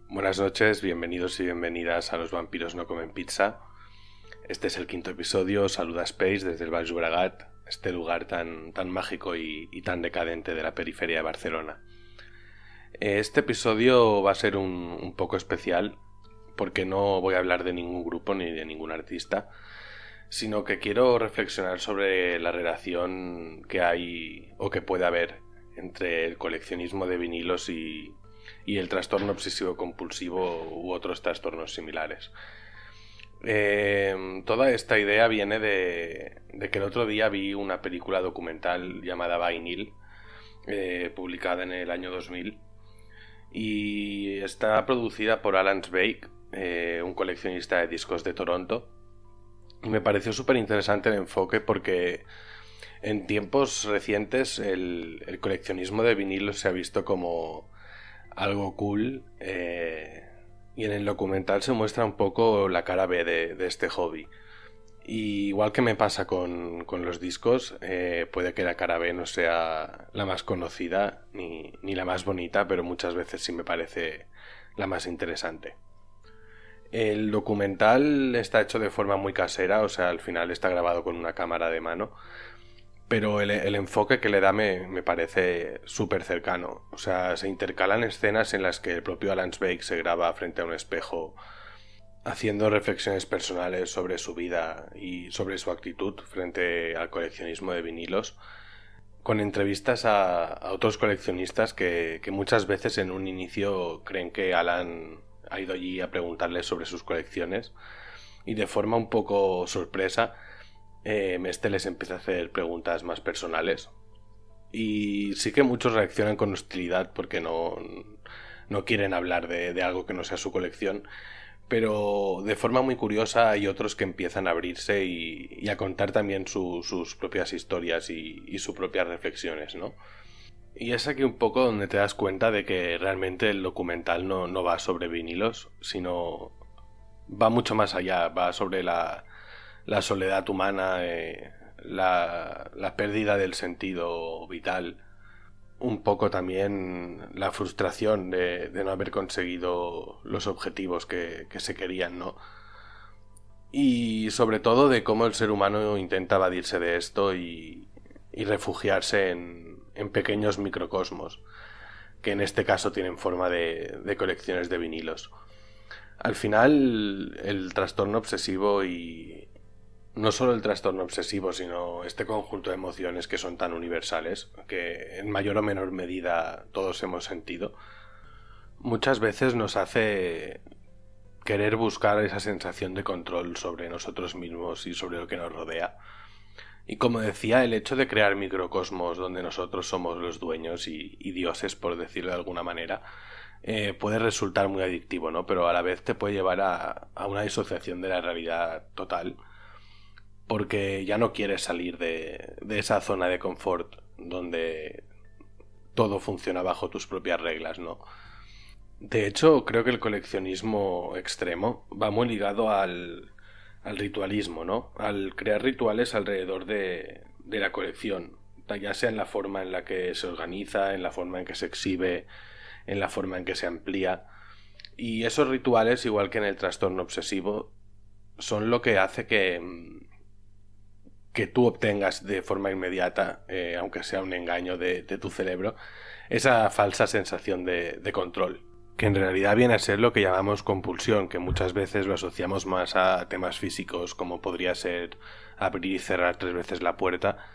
Buenas noches, bienvenidos y bienvenidas a Los vampiros no comen pizza. Este es el quinto episodio, saluda Space desde el Baix Llobregat, este lugar tan mágico y tan decadente de la periferia de Barcelona. Este episodio va a ser un poco especial porque no voy a hablar de ningún grupo ni de ningún artista, sino que quiero reflexionar sobre la relación que hay o que puede haber entre el coleccionismo de vinilos y el trastorno obsesivo compulsivo u otros trastornos similares. Toda esta idea viene de que el otro día vi una película documental llamada Vinyl, publicada en el año 2000, y está producida por Alan Zweig, un coleccionista de discos de Toronto, y me pareció súper interesante el enfoque porque en tiempos recientes el coleccionismo de vinilos se ha visto como algo cool, y en el documental se muestra un poco la cara B de este hobby. Y igual que me pasa con los discos, puede que la cara B no sea la más conocida ni la más bonita, pero muchas veces sí me parece la más interesante. El documental está hecho de forma muy casera, o sea, al final está grabado con una cámara de mano, pero el enfoque que le da me parece súper cercano. O sea, se intercalan escenas en las que el propio Alan Zweig se graba frente a un espejo haciendo reflexiones personales sobre su vida y sobre su actitud frente al coleccionismo de vinilos, con entrevistas a otros coleccionistas que muchas veces en un inicio creen que Alan ha ido allí a preguntarles sobre sus colecciones y de forma un poco sorpresa este les empieza a hacer preguntas más personales, y sí que muchos reaccionan con hostilidad porque no quieren hablar de algo que no sea su colección, pero de forma muy curiosa hay otros que empiezan a abrirse y a contar también sus propias historias y sus propias reflexiones, ¿no? Y es aquí un poco donde te das cuenta de que realmente el documental no va sobre vinilos, sino va mucho más allá, va sobre la soledad humana, la pérdida del sentido vital, un poco también la frustración de no haber conseguido los objetivos que se querían, ¿no? Y sobre todo de cómo el ser humano intenta evadirse de esto y refugiarse en pequeños microcosmos, que en este caso tienen forma de colecciones de vinilos. Al final, el trastorno obsesivo y no solo el trastorno obsesivo, sino este conjunto de emociones que son tan universales, que en mayor o menor medida todos hemos sentido, muchas veces nos hace querer buscar esa sensación de control sobre nosotros mismos y sobre lo que nos rodea. Y como decía, el hecho de crear microcosmos donde nosotros somos los dueños y dioses, por decirlo de alguna manera, puede resultar muy adictivo, ¿no? Pero a la vez te puede llevar a una disociación de la realidad total, porque ya no quieres salir de esa zona de confort donde todo funciona bajo tus propias reglas, ¿no? De hecho, creo que el coleccionismo extremo va muy ligado al ritualismo, ¿no? Al crear rituales alrededor de la colección, ya sea en la forma en la que se organiza, en la forma en que se exhibe, en la forma en que se amplía. Y esos rituales, igual que en el trastorno obsesivo, son lo que hace que tú obtengas de forma inmediata, aunque sea un engaño de tu cerebro, esa falsa sensación de control, que en realidad viene a ser lo que llamamos compulsión, que muchas veces lo asociamos más a temas físicos, como podría ser abrir y cerrar 3 veces la puerta,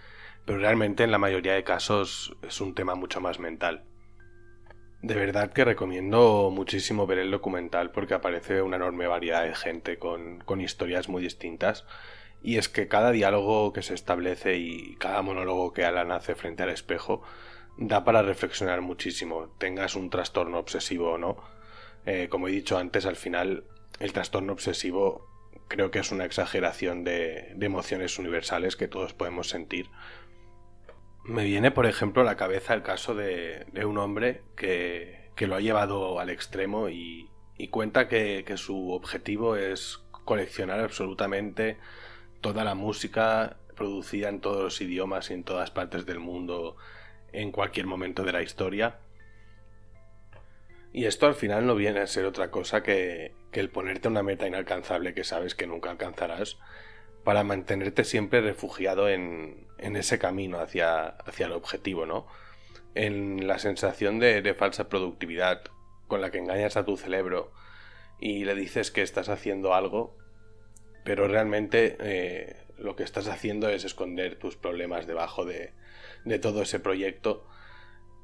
pero realmente en la mayoría de casos es un tema mucho más mental. De verdad que recomiendo muchísimo ver el documental porque aparece una enorme variedad de gente con historias muy distintas. Y es que cada diálogo que se establece y cada monólogo que Alan hace frente al espejo da para reflexionar muchísimo, tengas un trastorno obsesivo o no. Como he dicho antes, al final el trastorno obsesivo creo que es una exageración de emociones universales que todos podemos sentir. Me viene, por ejemplo, a la cabeza el caso de un hombre que lo ha llevado al extremo y cuenta que su objetivo es coleccionar absolutamente toda la música producida en todos los idiomas y en todas partes del mundo en cualquier momento de la historia. Y esto al final no viene a ser otra cosa que el ponerte una meta inalcanzable que sabes que nunca alcanzarás para mantenerte siempre refugiado en ese camino hacia el objetivo, ¿no? En la sensación de falsa productividad con la que engañas a tu cerebro y le dices que estás haciendo algo, pero realmente lo que estás haciendo es esconder tus problemas debajo de todo ese proyecto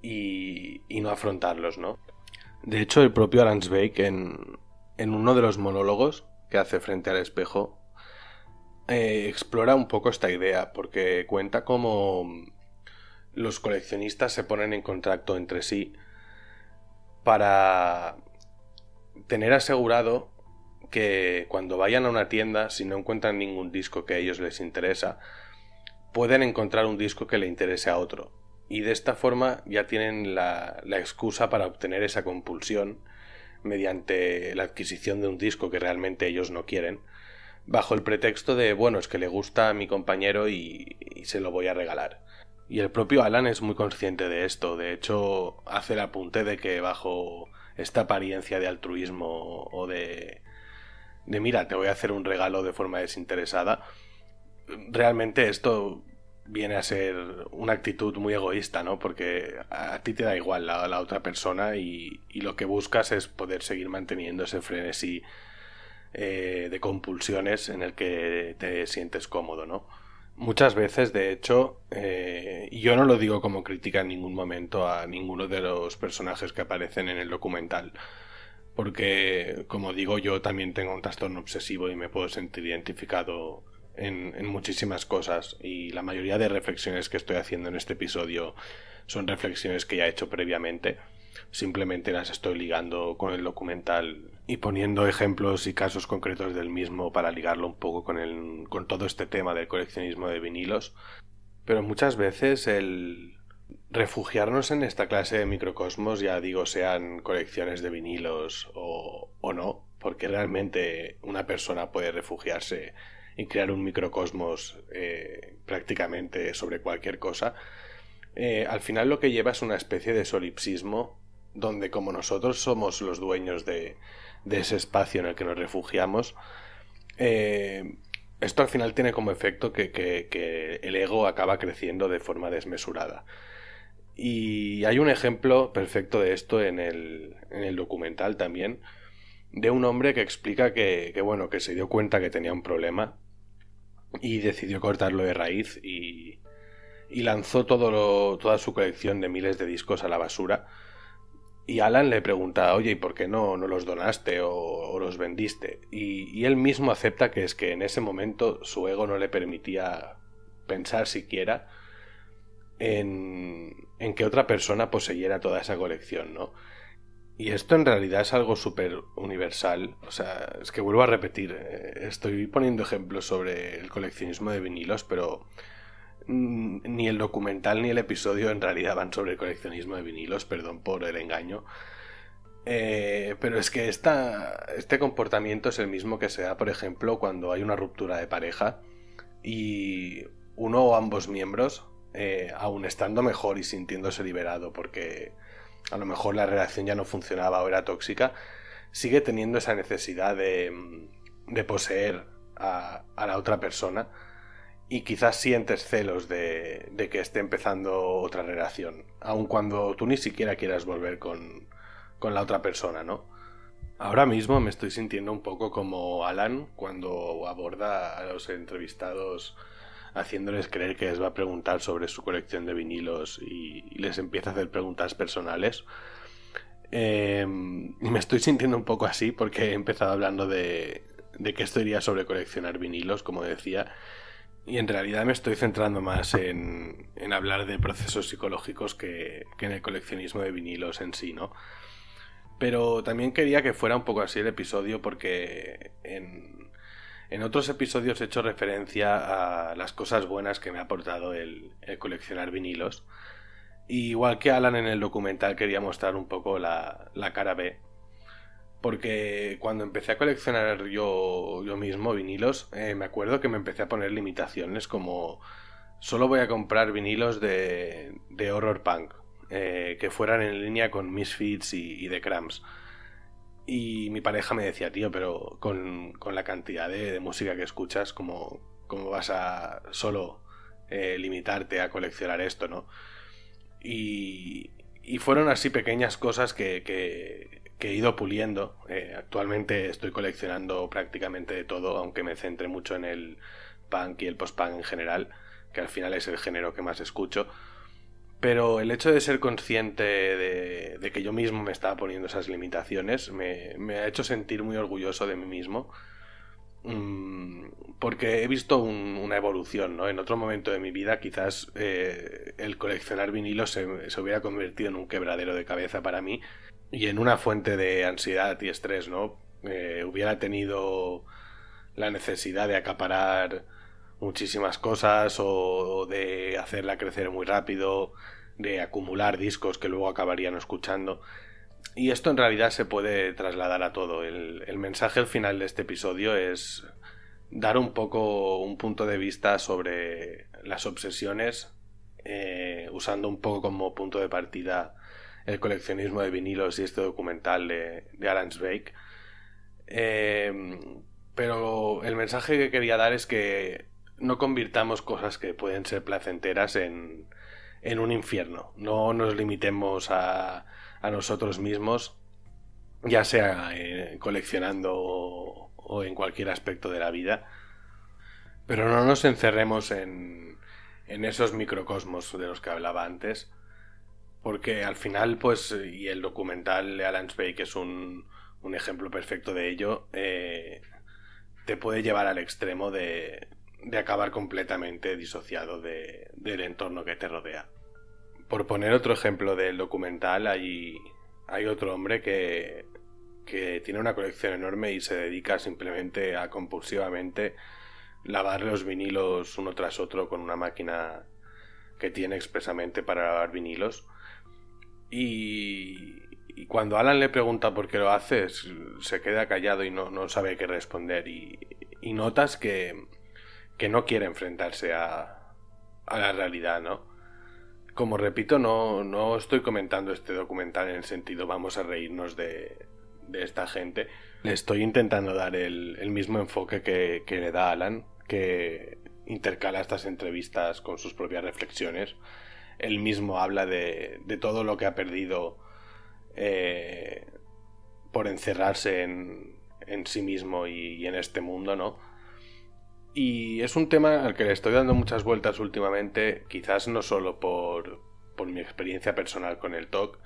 y no afrontarlos, ¿no? De hecho, el propio Alan Zweig en uno de los monólogos que hace frente al espejo explora un poco esta idea, porque cuenta cómo los coleccionistas se ponen en contacto entre sí para tener asegurado que cuando vayan a una tienda, si no encuentran ningún disco que a ellos les interesa, pueden encontrar un disco que le interese a otro. Y de esta forma ya tienen la excusa para obtener esa compulsión mediante la adquisición de un disco que realmente ellos no quieren, bajo el pretexto de, bueno, es que le gusta a mi compañero y se lo voy a regalar. Y el propio Alan es muy consciente de esto. De hecho, hace el apunte de que bajo esta apariencia de altruismo o de mira, te voy a hacer un regalo de forma desinteresada, realmente esto viene a ser una actitud muy egoísta, ¿no? Porque a ti te da igual la otra persona y lo que buscas es poder seguir manteniendo ese frenesí de compulsiones en el que te sientes cómodo, ¿no? Muchas veces, de hecho, y yo no lo digo como crítica en ningún momento a ninguno de los personajes que aparecen en el documental, porque, como digo, yo también tengo un trastorno obsesivo y me puedo sentir identificado en muchísimas cosas, y la mayoría de reflexiones que estoy haciendo en este episodio son reflexiones que ya he hecho previamente. Simplemente las estoy ligando con el documental y poniendo ejemplos y casos concretos del mismo para ligarlo un poco con todo este tema del coleccionismo de vinilos. Pero muchas veces el refugiarnos en esta clase de microcosmos, ya digo, sean colecciones de vinilos o no, porque realmente una persona puede refugiarse y crear un microcosmos prácticamente sobre cualquier cosa, al final lo que lleva es una especie de solipsismo donde, como nosotros somos los dueños de ese espacio en el que nos refugiamos, esto al final tiene como efecto que el ego acaba creciendo de forma desmesurada. Y hay un ejemplo perfecto de esto en el documental también, de un hombre que explica que se dio cuenta que tenía un problema y decidió cortarlo de raíz y lanzó toda su colección de miles de discos a la basura. Y Alan le pregunta, oye, ¿y por qué no los donaste o los vendiste? Y él mismo acepta que es que en ese momento su ego no le permitía pensar siquiera en que otra persona poseyera toda esa colección, ¿no? Y esto en realidad es algo súper universal. O sea, es que vuelvo a repetir, estoy poniendo ejemplos sobre el coleccionismo de vinilos, pero ni el documental ni el episodio en realidad van sobre el coleccionismo de vinilos, perdón por el engaño, pero es que este comportamiento es el mismo que se da, por ejemplo, cuando hay una ruptura de pareja y uno o ambos miembros, aun estando mejor y sintiéndose liberado porque a lo mejor la relación ya no funcionaba o era tóxica, sigue teniendo esa necesidad de poseer a la otra persona. Y quizás sientes celos de que esté empezando otra relación, aun cuando tú ni siquiera quieras volver con la otra persona, ¿no? Ahora mismo me estoy sintiendo un poco como Alan cuando aborda a los entrevistados haciéndoles creer que les va a preguntar sobre su colección de vinilos y les empieza a hacer preguntas personales. Y me estoy sintiendo un poco así porque he empezado hablando de que esto iría sobre coleccionar vinilos, como decía. Y en realidad me estoy centrando más en hablar de procesos psicológicos que en el coleccionismo de vinilos en sí, ¿no? Pero también quería que fuera un poco así el episodio porque en otros episodios he hecho referencia a las cosas buenas que me ha aportado el coleccionar vinilos. Y igual que Alan en el documental quería mostrar un poco la cara B. Porque cuando empecé a coleccionar yo mismo vinilos, me acuerdo que me empecé a poner limitaciones como solo voy a comprar vinilos de horror punk que fueran en línea con Misfits y The Cramps. Y mi pareja me decía, tío, pero con la cantidad de música que escuchas, ¿cómo vas a solo limitarte a coleccionar esto, ¿no? Y fueron así pequeñas cosas que he ido puliendo. Actualmente estoy coleccionando prácticamente de todo, aunque me centre mucho en el punk y el post-punk en general, que al final es el género que más escucho. Pero el hecho de ser consciente de que yo mismo me estaba poniendo esas limitaciones me ha hecho sentir muy orgulloso de mí mismo, porque he visto una evolución, ¿no? En otro momento de mi vida quizás el coleccionar vinilos se hubiera convertido en un quebradero de cabeza para mí y en una fuente de ansiedad y estrés, ¿no? Hubiera tenido la necesidad de acaparar muchísimas cosas o de hacerla crecer muy rápido, de acumular discos que luego acabarían escuchando. Y esto en realidad se puede trasladar a todo. El mensaje al final de este episodio es dar un poco un punto de vista sobre las obsesiones, usando un poco como punto de partida el coleccionismo de vinilos y este documental de Alan Wake. Pero el mensaje que quería dar es que no convirtamos cosas que pueden ser placenteras en un infierno. No nos limitemos a nosotros mismos, ya sea coleccionando o en cualquier aspecto de la vida, pero no nos encerremos en esos microcosmos de los que hablaba antes, porque al final, pues, y el documental de Alan Wake es un ejemplo perfecto de ello, te puede llevar al extremo de acabar completamente disociado del entorno que te rodea. Por poner otro ejemplo del documental, hay otro hombre que tiene una colección enorme y se dedica simplemente a compulsivamente lavar los vinilos uno tras otro con una máquina que tiene expresamente para lavar vinilos. Y cuando Alan le pregunta por qué lo hace, se queda callado y no sabe qué responder. Y notas que no quiere enfrentarse a la realidad, ¿no? Como repito, no estoy comentando este documental en el sentido vamos a reírnos de esta gente. Le estoy intentando dar el mismo enfoque que le da Alan, que intercala estas entrevistas con sus propias reflexiones. Él mismo habla de todo lo que ha perdido por encerrarse en sí mismo y en este mundo, ¿no? Y es un tema al que le estoy dando muchas vueltas últimamente, quizás no solo por mi experiencia personal con el TOC,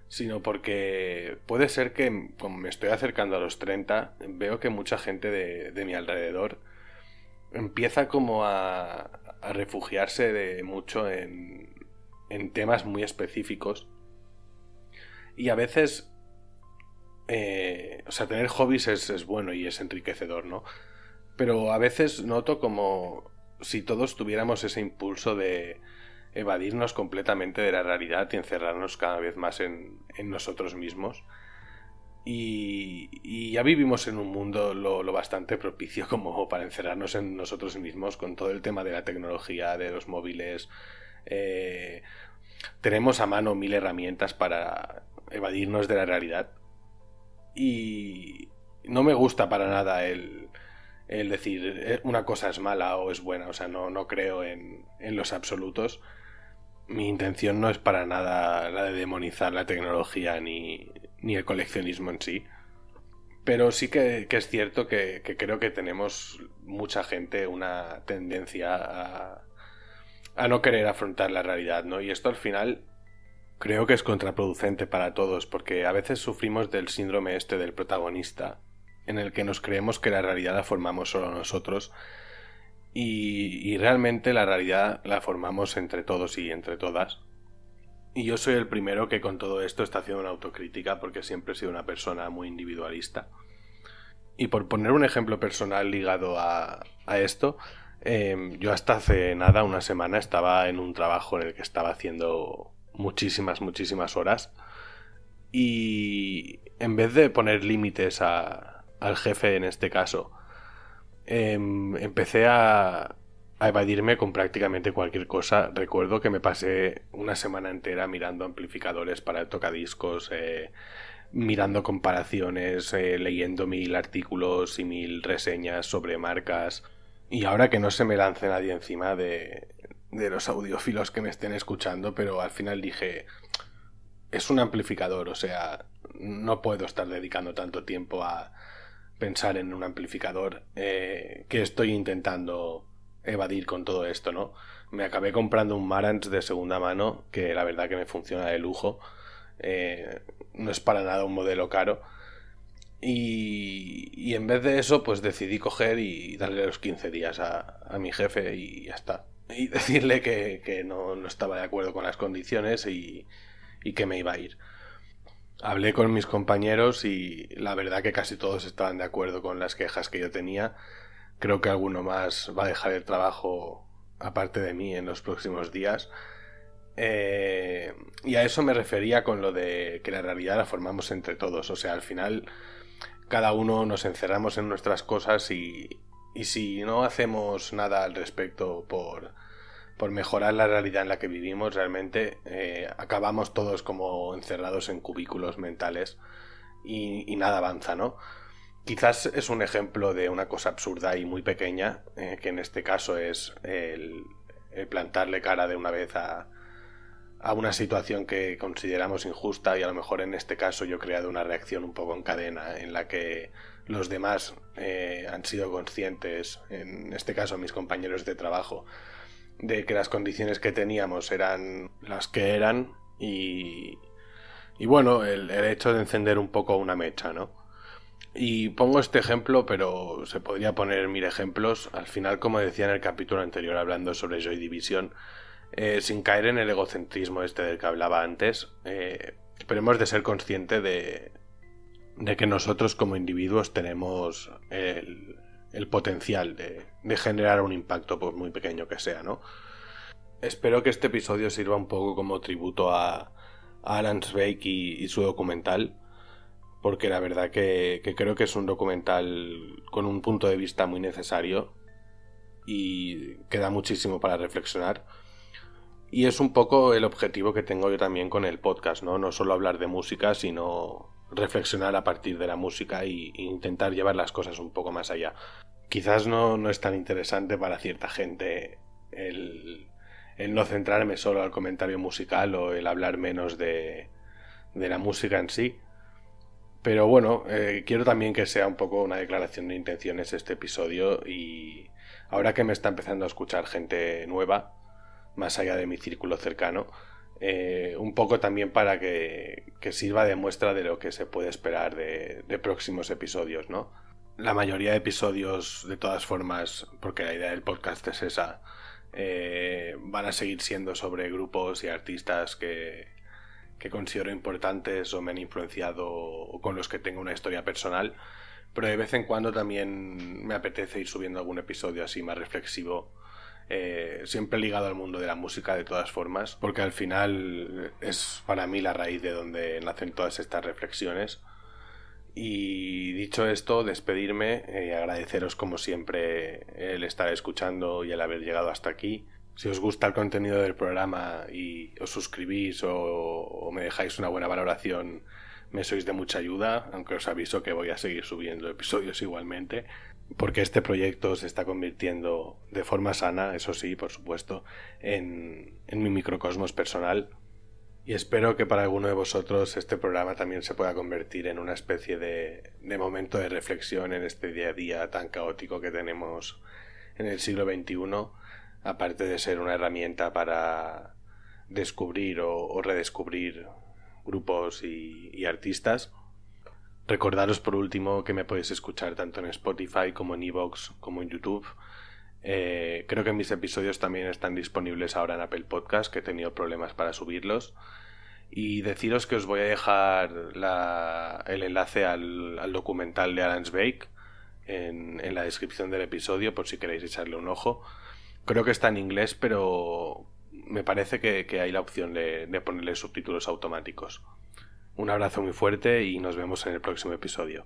sino porque puede ser que, como me estoy acercando a los 30, veo que mucha gente de mi alrededor empieza como a refugiarse de mucho en temas muy específicos. Y a veces, tener hobbies es bueno y es enriquecedor, ¿no? Pero a veces noto como si todos tuviéramos ese impulso de evadirnos completamente de la realidad y encerrarnos cada vez más en nosotros mismos. Y ya vivimos en un mundo lo bastante propicio como para encerrarnos en nosotros mismos con todo el tema de la tecnología, de los móviles. Tenemos a mano 1000 herramientas para evadirnos de la realidad. Y no me gusta para nada el decir una cosa es mala o es buena, o sea, no creo en los absolutos. Mi intención no es para nada la de demonizar la tecnología ni el coleccionismo en sí, pero sí que es cierto que creo que tenemos mucha gente una tendencia a no querer afrontar la realidad, ¿no? Y esto al final creo que es contraproducente para todos, porque a veces sufrimos del síndrome este del protagonista, en el que nos creemos que la realidad la formamos solo nosotros y realmente la realidad la formamos entre todos y entre todas. Y yo soy el primero que con todo esto está haciendo una autocrítica porque siempre he sido una persona muy individualista. Y por poner un ejemplo personal ligado a esto, yo hasta hace nada, una semana, estaba en un trabajo en el que estaba haciendo muchísimas horas y en vez de poner límites al jefe en este caso, empecé a a evadirme con prácticamente cualquier cosa. Recuerdo que me pasé una semana entera mirando amplificadores para el tocadiscos, mirando comparaciones, leyendo 1000 artículos y 1000 reseñas sobre marcas. Y ahora que no se me lance nadie encima de los audiófilos que me estén escuchando, pero al final dije, es un amplificador, o sea, no puedo estar dedicando tanto tiempo a pensar en un amplificador que estoy intentando evadir con todo esto, ¿no? Me acabé comprando un Marantz de segunda mano que la verdad que me funciona de lujo. No es para nada un modelo caro. Y en vez de eso, pues decidí coger y darle los 15 días a mi jefe y ya está. Y decirle que no estaba de acuerdo con las condiciones y que me iba a ir. Hablé con mis compañeros y la verdad que casi todos estaban de acuerdo con las quejas que yo tenía. Creo que alguno más va a dejar el trabajo aparte de mí en los próximos días. Y a eso me refería con lo de que la realidad la formamos entre todos. O sea, al final cada uno nos encerramos en nuestras cosas y si no hacemos nada al respecto por mejorar la realidad en la que vivimos, realmente acabamos todos como encerrados en cubículos mentales y nada avanza, ¿no? Quizás es un ejemplo de una cosa absurda y muy pequeña, que en este caso es el plantarle cara de una vez a una situación que consideramos injusta, y a lo mejor en este caso yo he creado una reacción un poco en cadena en la que los demás han sido conscientes, en este caso mis compañeros de trabajo, de que las condiciones que teníamos eran las que eran y bueno, el hecho de encender un poco una mecha, ¿no? Y pongo este ejemplo, pero se podría poner 1000 ejemplos. Al final, como decía en el capítulo anterior hablando sobre Joy Division, sin caer en el egocentrismo este del que hablaba antes, pero hemos de ser conscientes de que nosotros como individuos tenemos el potencial de generar un impacto, por muy pequeño que sea, ¿no? Espero que este episodio sirva un poco como tributo a Alan Zweig y su documental, porque la verdad que creo que es un documental con un punto de vista muy necesario y que da muchísimo para reflexionar. Y es un poco el objetivo que tengo yo también con el podcast, ¿no? No solo hablar de música, sino reflexionar a partir de la música e intentar llevar las cosas un poco más allá. Quizás no es tan interesante para cierta gente el no centrarme solo al comentario musical o el hablar menos de la música en sí. Pero bueno, quiero también que sea un poco una declaración de intenciones este episodio, y ahora que me está empezando a escuchar gente nueva, más allá de mi círculo cercano, un poco también para que sirva de muestra de lo que se puede esperar de próximos episodios, ¿no? La mayoría de episodios, de todas formas, porque la idea del podcast es esa, van a seguir siendo sobre grupos y artistas que considero importantes o me han influenciado o con los que tengo una historia personal, pero de vez en cuando también me apetece ir subiendo algún episodio así más reflexivo, siempre ligado al mundo de la música de todas formas, porque al final es para mí la raíz de donde nacen todas estas reflexiones. Y dicho esto, despedirme y agradeceros como siempre el estar escuchando y el haber llegado hasta aquí. Si os gusta el contenido del programa y os suscribís o me dejáis una buena valoración, me sois de mucha ayuda, aunque os aviso que voy a seguir subiendo episodios igualmente, porque este proyecto se está convirtiendo de forma sana, eso sí, por supuesto, en mi microcosmos personal. Y espero que para alguno de vosotros este programa también se pueda convertir en una especie de momento de reflexión en este día a día tan caótico que tenemos en el siglo XXI, aparte de ser una herramienta para descubrir o redescubrir grupos y artistas. Recordaros por último que me podéis escuchar tanto en Spotify como en iVoox como en YouTube. Creo que mis episodios también están disponibles ahora en Apple Podcast, que he tenido problemas para subirlos. Y deciros que os voy a dejar el enlace al documental de Alan Zweig en la descripción del episodio, por si queréis echarle un ojo. Creo que está en inglés, pero me parece que hay la opción de ponerle subtítulos automáticos. Un abrazo muy fuerte y nos vemos en el próximo episodio.